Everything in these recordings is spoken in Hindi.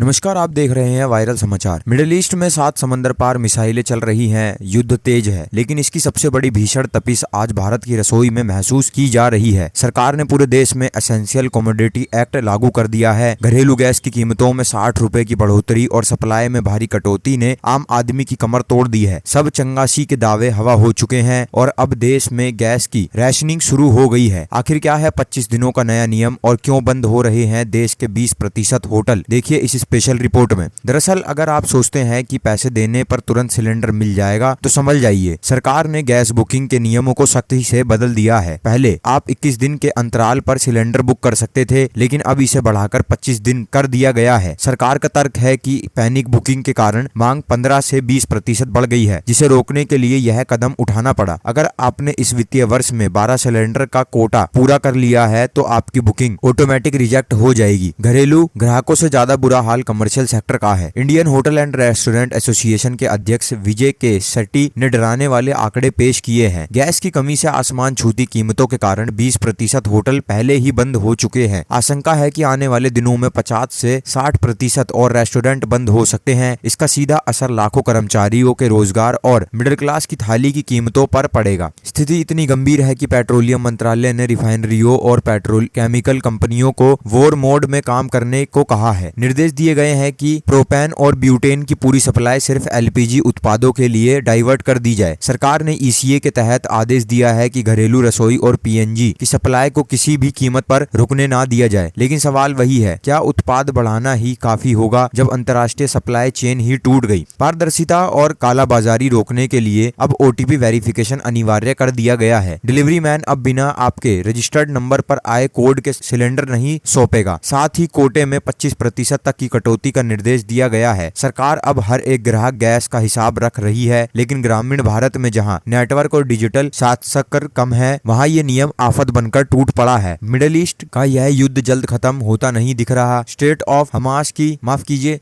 नमस्कार, आप देख रहे हैं वायरल समाचार। मिडिल ईस्ट में 7 समंदर पार मिसाइलें चल रही हैं, युद्ध तेज है, लेकिन इसकी सबसे बड़ी भीषण तपिश आज भारत की रसोई में महसूस की जा रही है। सरकार ने पूरे देश में एसेंशियल कमोडिटी एक्ट लागू कर दिया है। घरेलू गैस की कीमतों में 60 रुपए की बढ़ोतरी और सप्लाई में भारी कटौती ने आम आदमी की कमर तोड़ दी है। सब चंगासी के दावे हवा हो चुके हैं और अब देश में गैस की रैशनिंग शुरू हो गई है। आखिर क्या है 25 दिनों का नया नियम और क्यों बंद हो रहे हैं देश के 20% होटल, देखिए इस स्पेशल रिपोर्ट में। दरअसल अगर आप सोचते हैं कि पैसे देने पर तुरंत सिलेंडर मिल जाएगा तो समझ जाइए, सरकार ने गैस बुकिंग के नियमों को सख्ती से बदल दिया है। पहले आप 21 दिन के अंतराल पर सिलेंडर बुक कर सकते थे, लेकिन अब इसे बढ़ाकर 25 दिन कर दिया गया है। सरकार का तर्क है कि पैनिक बुकिंग के कारण मांग 15 से 20% बढ़ गई है, जिसे रोकने के लिए यह कदम उठाना पड़ा। अगर आपने इस वित्तीय वर्ष में 12 सिलेंडर का कोटा पूरा कर लिया है तो आपकी बुकिंग ऑटोमेटिक रिजेक्ट हो जाएगी। घरेलू ग्राहकों से ज्यादा बुरा हाल कमर्शियल सेक्टर का है। Indian hotel and restaurant association के अध्यक्ष विजय के सेट्टी ने डराने वाले आंकड़े पेश किए हैं। गैस की कमी से आसमान छूती कीमतों के कारण 20% होटल पहले ही बंद हो चुके हैं। आशंका है कि आने वाले दिनों में 50 से 60% और रेस्टोरेंट बंद हो सकते हैं। इसका सीधा असर लाखों कर्मचारियों के रोजगार और मिडिल क्लास की थाली की कीमतों पर पड़ेगा। स्थिति इतनी गंभीर है कि पेट्रोलियम मंत्रालय ने रिफाइनरियों और पेट्रोल केमिकल कंपनियों को वॉर मोड में काम करने को कहा है। निर्देश दिए गए हैं कि प्रोपेन और ब्यूटेन की पूरी सप्लाई सिर्फ एलपीजी उत्पादों के लिए डाइवर्ट कर दी जाए। सरकार ने ईसीए के तहत आदेश दिया है कि घरेलू रसोई और पीएनजी की सप्लाई को किसी भी कीमत पर रुकने ना दिया जाए। लेकिन सवाल वही है, क्या उत्पाद बढ़ाना ही काफी होगा जब अंतर्राष्ट्रीय सप्लाई चेन ही टूट गई? पारदर्शिता और कालाबाजारी रोकने के लिए अब ओटीपी वेरिफिकेशन अनिवार्य कर दिया गया है। डिलीवरी मैन अब बिना आपके रजिस्टर्ड नंबर पर आए कोड के सिलेंडर नहीं सौंपेगा। साथ ही कोटे में 25% तक की कटौती का निर्देश दिया गया है। सरकार अब हर एक ग्राहक गैस का हिसाब रख रही है, लेकिन ग्रामीण भारत में जहां नेटवर्क और डिजिटल साक्षरता कम है, वहां ये नियम आफत बनकर टूट पड़ा है। मिडिल ईस्ट का यह युद्ध जल्द खत्म होता नहीं दिख रहा। स्टेट ऑफ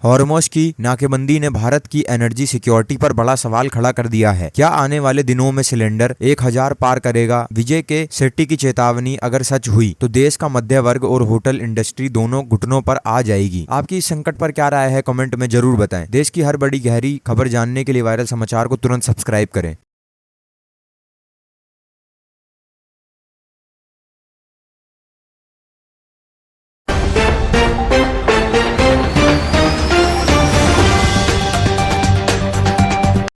हॉर्मुज़ की नाकेबंदी ने भारत की एनर्जी सिक्योरिटी पर बड़ा सवाल खड़ा कर दिया है। क्या आने वाले दिनों में सिलेंडर 1000 पार करेगा? विजय के सेट्टी की चेतावनी अगर सच हुई तो देश का मध्य वर्ग और होटल इंडस्ट्री दोनों घुटनों पर आ जाएगी। आपकी इस संकट पर क्या राय है, कमेंट में जरूर बताएं। देश की हर बड़ी गहरी खबर जानने के लिए वायरल समाचार को तुरंत सब्सक्राइब करें।